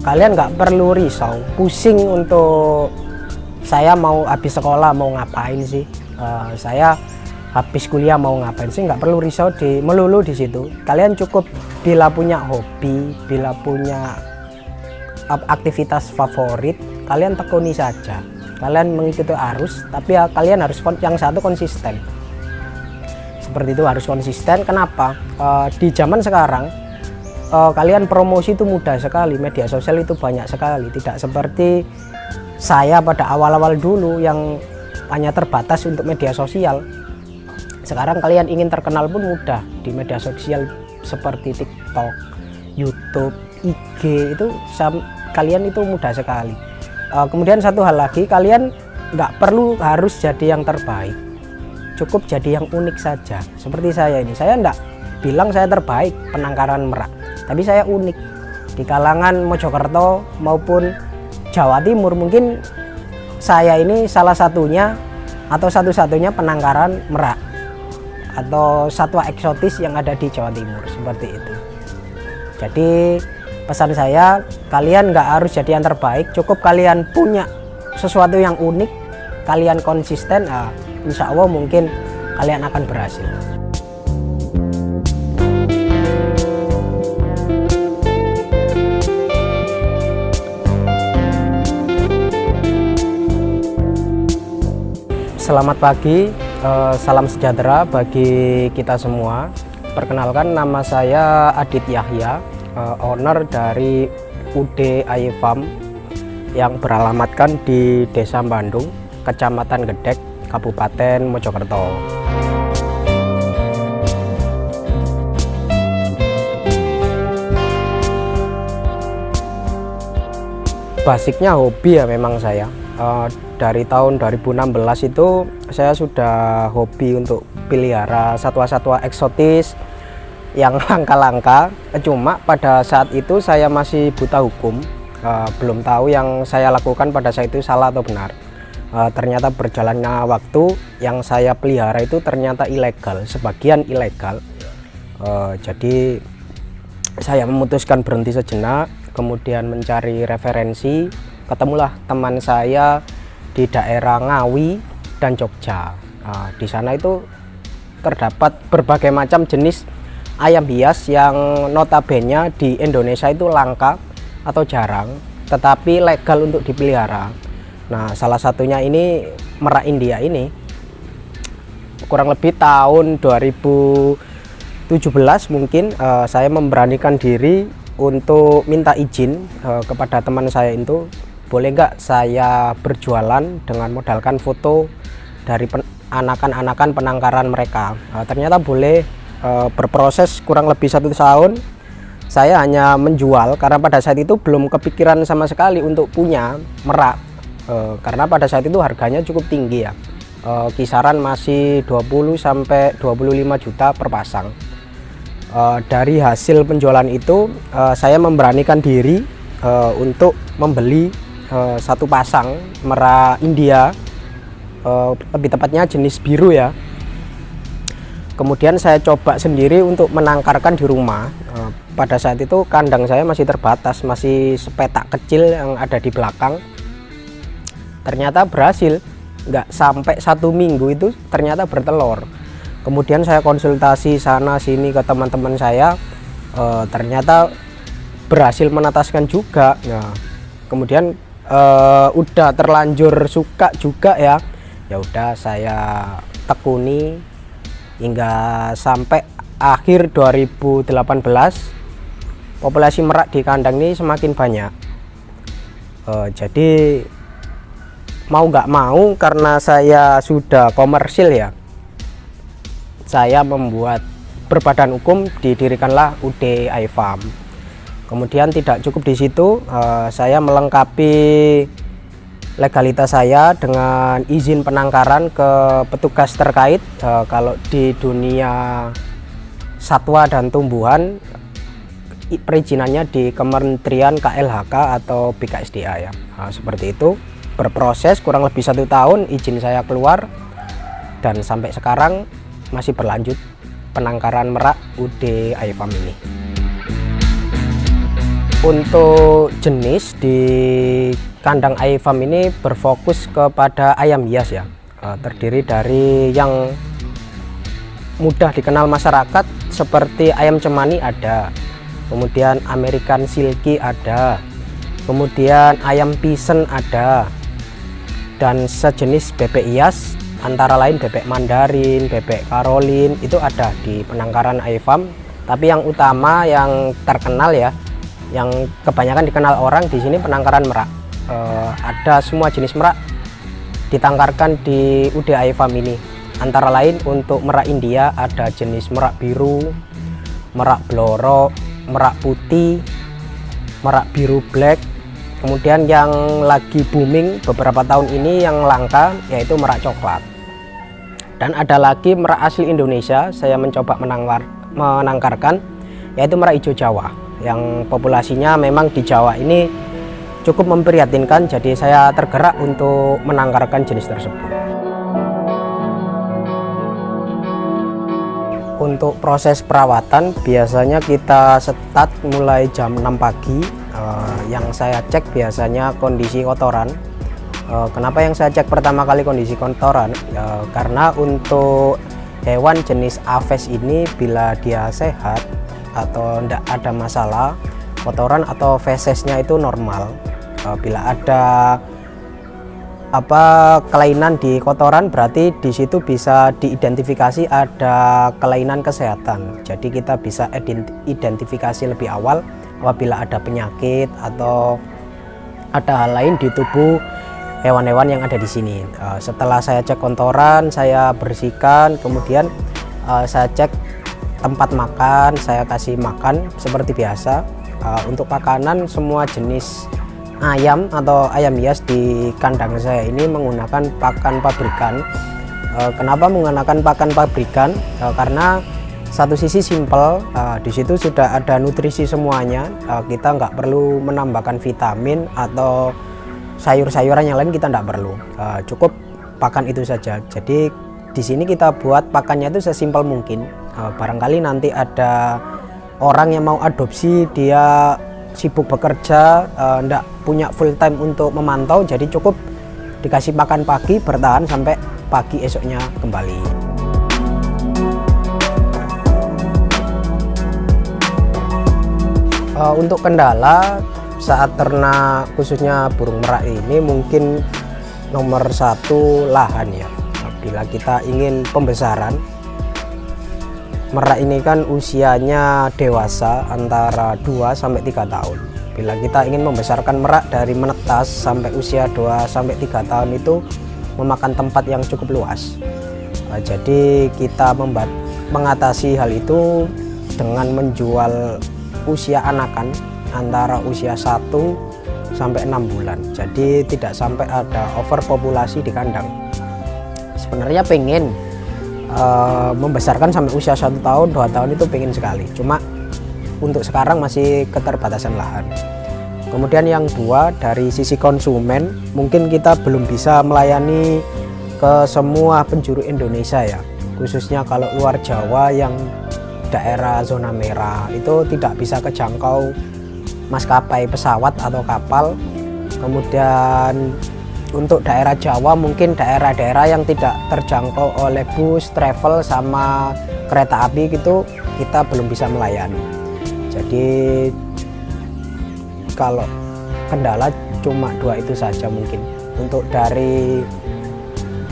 kalian nggak perlu risau, pusing untuk saya mau habis sekolah mau ngapain sih, saya habis kuliah mau ngapain sih, nggak perlu risau melulu di situ. Kalian cukup bila punya hobi, bila punya aktivitas favorit, kalian tekuni saja. Kalian mengikuti arus, tapi ya kalian harus yang satu konsisten. Seperti itu, harus konsisten. Kenapa? Di zaman sekarang kalian promosi itu mudah sekali, media sosial itu banyak sekali, tidak seperti saya pada awal-awal dulu yang hanya terbatas untuk media sosial. Sekarang kalian ingin terkenal pun mudah di media sosial seperti TikTok, YouTube, IG, itu kalian itu mudah sekali. Kemudian satu hal lagi, kalian nggak perlu harus jadi yang terbaik, cukup jadi yang unik saja. Seperti saya ini, saya nggak bilang saya terbaik Penangkaran Merak, tapi saya unik di kalangan Mojokerto maupun Jawa Timur. Mungkin saya ini salah satunya atau satu-satunya Penangkaran Merak atau satwa eksotis yang ada di Jawa Timur, seperti itu. Jadi pesan saya, kalian nggak harus jadi yang terbaik, cukup kalian punya sesuatu yang unik, kalian konsisten, insya Allah mungkin kalian akan berhasil. Selamat pagi, salam sejahtera bagi kita semua. Perkenalkan, nama saya Adit Yahya, owner dari UD Aye Farm yang beralamatkan di Desa Bandung, Kecamatan Gedek, Kabupaten Mojokerto. Basicnya hobi ya memang saya. Dari tahun 2016 itu saya sudah hobi untuk pelihara satwa-satwa eksotis yang langka-langka. Cuma pada saat itu saya masih buta hukum, belum tahu yang saya lakukan pada saat itu salah atau benar. Ternyata berjalannya waktu, yang saya pelihara itu ternyata ilegal, sebagian ilegal. Jadi saya memutuskan berhenti sejenak, kemudian mencari referensi. Ketemulah teman saya di daerah Ngawi dan Jogja. Di sana itu terdapat berbagai macam jenis ayam hias yang notabene di Indonesia itu langka atau jarang, tetapi legal untuk dipelihara. Nah, salah satunya ini merak India ini. Kurang lebih tahun 2017 mungkin saya memberanikan diri untuk minta izin kepada teman saya itu, boleh nggak saya berjualan dengan modalkan foto dari anakan-anakan penangkaran mereka. Ternyata boleh. Berproses kurang lebih 1 tahun saya hanya menjual, karena pada saat itu belum kepikiran sama sekali untuk punya merak, karena pada saat itu harganya cukup tinggi ya, kisaran masih 20 sampai 25 juta per pasang. Dari hasil penjualan itu saya memberanikan diri untuk membeli satu pasang merak India, lebih tepatnya jenis biru ya. Kemudian saya coba sendiri untuk menangkarkan di rumah. Pada saat itu kandang saya masih terbatas, masih sepetak kecil yang ada di belakang. Ternyata berhasil, nggak sampai 1 minggu itu ternyata bertelur. Kemudian saya konsultasi sana sini ke teman-teman saya, ternyata berhasil menetaskan juga. Nah, kemudian udah terlanjur suka juga ya udah saya tekuni hingga sampai akhir 2018 populasi merak di kandang ini semakin banyak. Jadi mau nggak mau, karena saya sudah komersil ya, saya membuat berbadan hukum, didirikanlah UD Aye Farm. Kemudian tidak cukup di situ, saya melengkapi legalitas saya dengan izin penangkaran ke petugas terkait. Kalau di dunia satwa dan tumbuhan, perizinannya di Kementerian KLHK atau BKSDA ya. Seperti itu, berproses kurang lebih 1 tahun izin saya keluar, dan sampai sekarang masih berlanjut penangkaran merak UD Aye Farm ini. Untuk jenis di kandang iFarm ini berfokus kepada ayam hias ya, terdiri dari yang mudah dikenal masyarakat seperti ayam cemani ada, kemudian American Silky ada, kemudian ayam pisen ada, dan sejenis bebek hias antara lain bebek Mandarin, bebek Caroline itu ada di penangkaran iFarm. Tapi yang utama yang terkenal ya, yang kebanyakan dikenal orang di sini penangkaran merak. Ada semua jenis merak ditangkarkan di UD iFarm ini. Antara lain untuk merak India ada jenis merak biru, merak blorok, merak putih, merak biru black. Kemudian yang lagi booming beberapa tahun ini yang langka yaitu merak coklat. Dan ada lagi merak asli Indonesia saya mencoba menangkarkan yaitu merak hijau Jawa, yang populasinya memang di Jawa ini cukup memprihatinkan, jadi saya tergerak untuk menangkarkan jenis tersebut. Untuk proses perawatan biasanya kita start mulai jam 6 pagi. Yang saya cek biasanya kondisi kotoran. Kenapa yang saya cek pertama kali kondisi kotoran? Karena untuk hewan jenis aves ini bila dia sehat atau tidak ada masalah, kotoran atau fesesnya itu normal. Bila ada kelainan di kotoran berarti di situ bisa diidentifikasi ada kelainan kesehatan. Jadi kita bisa identifikasi lebih awal apabila ada penyakit atau ada hal lain di tubuh hewan-hewan yang ada di sini. Setelah saya cek kotoran, saya bersihkan, kemudian saya cek tempat makan, saya kasih makan seperti biasa. Untuk makanan semua jenis ayam atau ayam hias di kandang saya ini menggunakan pakan pabrikan. Kenapa menggunakan pakan pabrikan? Karena satu sisi simple, di situ sudah ada nutrisi semuanya. Kita nggak perlu menambahkan vitamin atau sayur-sayuran yang lain, kita nggak perlu. Cukup pakan itu saja. Jadi di sini kita buat pakannya itu sesimpel mungkin. Barangkali nanti ada orang yang mau adopsi, dia sibuk bekerja, ndak punya full time untuk memantau, jadi cukup dikasih makan pagi bertahan sampai pagi esoknya kembali. Untuk kendala saat ternak khususnya burung merak ini mungkin nomor satu lahan ya. Bila kita ingin pembesaran, merak ini kan usianya dewasa antara 2 sampai 3 tahun. Bila kita ingin membesarkan merak dari menetas sampai usia 2 sampai 3 tahun itu memakan tempat yang cukup luas. Jadi kita mengatasi hal itu dengan menjual usia anakan antara usia 1 sampai 6 bulan. Jadi tidak sampai ada overpopulasi di kandang. Sebenarnya pengen membesarkan sampai usia 1 tahun, 2 tahun itu pengen sekali. Cuma untuk sekarang masih keterbatasan lahan. Kemudian yang dua, dari sisi konsumen mungkin kita belum bisa melayani ke semua penjuru Indonesia ya. Khususnya kalau luar Jawa yang daerah zona merah itu tidak bisa kejangkau maskapai pesawat atau kapal. Kemudian untuk daerah Jawa mungkin daerah-daerah yang tidak terjangkau oleh bus, travel sama kereta api gitu kita belum bisa melayani. Jadi kalau kendala cuma 2 itu saja mungkin. Untuk dari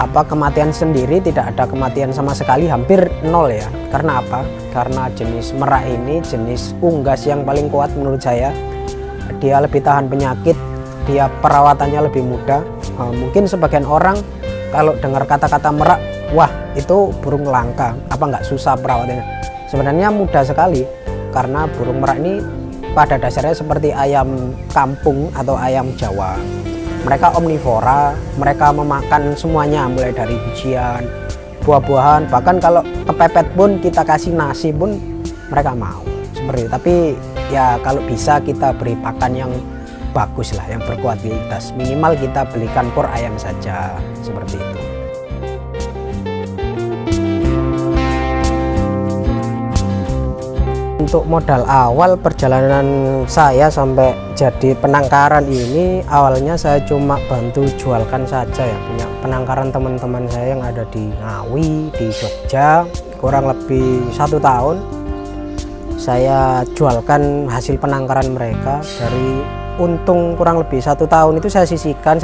kematian sendiri tidak ada kematian sama sekali, hampir 0 ya. Karena apa? Karena jenis merak ini jenis unggas yang paling kuat menurut saya. Dia lebih tahan penyakit, dia perawatannya lebih mudah. Mungkin sebagian orang kalau dengar kata-kata merak, wah itu burung langka, apa nggak susah perawatannya? Sebenarnya mudah sekali, karena burung merak ini pada dasarnya seperti ayam kampung atau ayam Jawa. Mereka omnivora, mereka memakan semuanya mulai dari bijian, buah-buahan, bahkan kalau kepepet pun kita kasih nasi pun mereka mau. Seperti itu. Tapi ya kalau bisa kita beri pakan yang bagus lah, yang berkualitas. Minimal kita belikan por ayam saja, seperti itu. untuk modal awal perjalanan saya sampai jadi penangkaran ini, awalnya saya cuma bantu jualkan saja ya, punya penangkaran teman-teman saya yang ada di Ngawi, di Jogja, kurang lebih 1 tahun. Saya jualkan hasil penangkaran mereka. Dari untung kurang lebih 1 tahun itu saya sisihkan,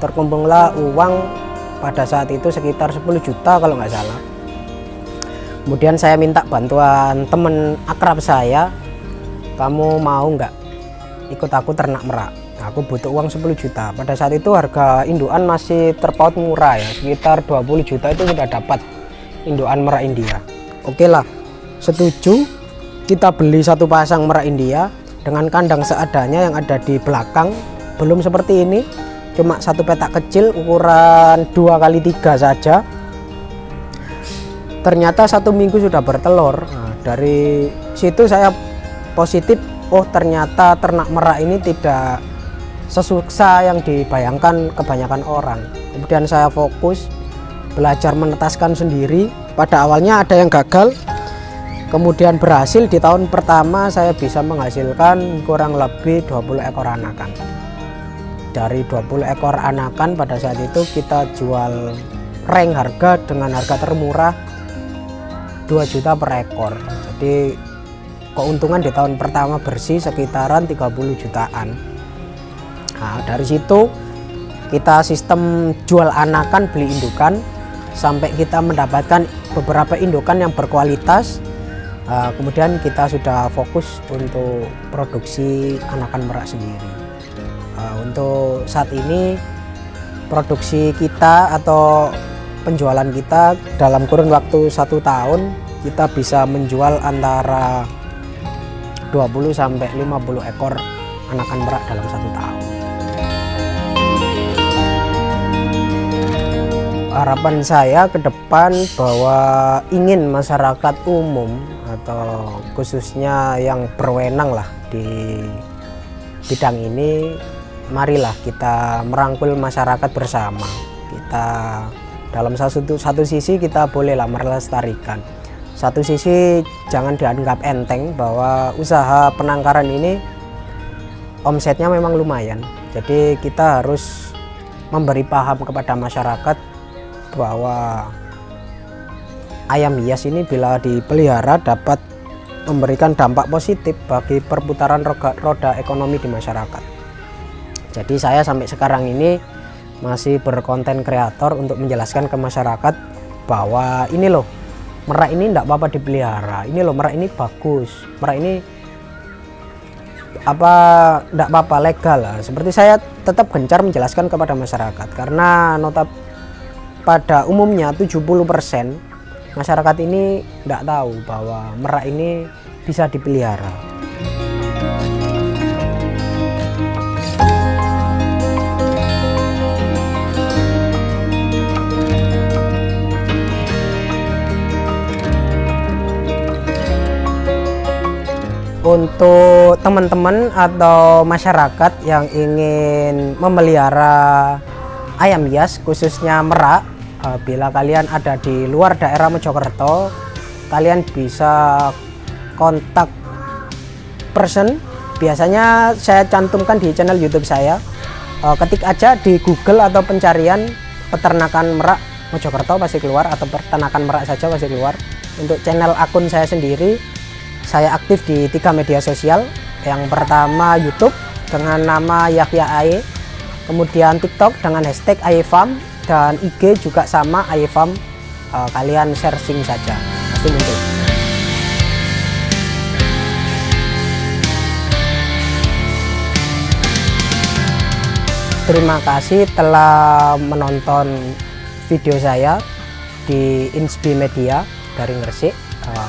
terkumpullah uang pada saat itu sekitar 10 juta kalau nggak salah. Kemudian saya minta bantuan teman akrab saya, kamu mau nggak ikut aku ternak merak? Aku butuh uang 10 juta. Pada saat itu harga indukan masih terpaut murah ya, sekitar 20 juta itu sudah dapat indukan merak India. Oke lah, setuju. Kita beli 1 pasang merak India dengan kandang seadanya yang ada di belakang. Belum seperti ini, cuma 1 petak kecil ukuran 2x3 saja. Ternyata 1 minggu sudah bertelur. Nah, dari situ saya positif, oh ternyata ternak merak ini tidak sesukses yang dibayangkan kebanyakan orang. Kemudian saya fokus belajar menetaskan sendiri. Pada awalnya ada yang gagal, kemudian berhasil. Di tahun pertama saya bisa menghasilkan kurang lebih 20 ekor anakan. Dari 20 ekor anakan pada saat itu kita jual rank harga dengan harga termurah 2 juta per ekor. Jadi keuntungan di tahun pertama bersih sekitaran 30 jutaan. Nah, dari situ kita sistem jual anakan, beli indukan, sampai kita mendapatkan beberapa indukan yang berkualitas. Kemudian kita sudah fokus untuk produksi anakan merak sendiri. Untuk saat ini produksi kita atau penjualan kita dalam kurun waktu 1 tahun kita bisa menjual antara 20 sampai 50 ekor anakan merak dalam 1 tahun. Harapan saya ke depan bahwa ingin masyarakat umum atau khususnya yang berwenang lah di bidang ini, marilah kita merangkul masyarakat bersama. Kita dalam satu sisi kita bolehlah melestarikan, satu sisi jangan dianggap enteng bahwa usaha penangkaran ini omsetnya memang lumayan. Jadi kita harus memberi paham kepada masyarakat bahwa ayam hias ini bila dipelihara dapat memberikan dampak positif bagi perputaran roda ekonomi di masyarakat. Jadi saya sampai sekarang ini masih berkonten kreator untuk menjelaskan ke masyarakat bahwa ini loh, merak ini tidak apa-apa dipelihara, ini loh merak ini bagus, merak ini tidak apa-apa, legal lah. Seperti saya tetap gencar menjelaskan kepada masyarakat, karena pada umumnya 70% masyarakat ini tidak tahu bahwa merak ini bisa dipelihara. Untuk teman-teman atau masyarakat yang ingin memelihara ayam hias khususnya merak, bila kalian ada di luar daerah Mojokerto, kalian bisa kontak person. Biasanya saya cantumkan di channel YouTube saya. Ketik aja di Google atau pencarian peternakan merak Mojokerto pasti keluar, atau peternakan merak saja pasti keluar. Untuk channel akun saya sendiri, saya aktif di 3 media sosial. Yang pertama YouTube dengan nama Yahya Aye, kemudian TikTok dengan hashtag #ayefarm, dan IG juga sama #ayefarm. Kalian searching saja pasti muncul. Terima kasih telah menonton video saya di Inspi Media dari Gresik.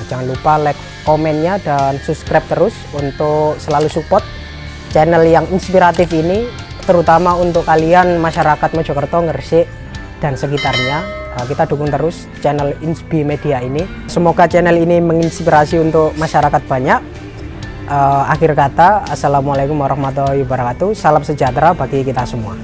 Jangan lupa like, komennya, dan subscribe terus untuk selalu support channel yang inspiratif ini, terutama untuk kalian masyarakat Mojokerto, Gresik dan sekitarnya. Kita dukung terus channel Inspi Media ini. Semoga channel ini menginspirasi untuk masyarakat banyak. Akhir kata, assalamualaikum warahmatullahi wabarakatuh. Salam sejahtera bagi kita semua.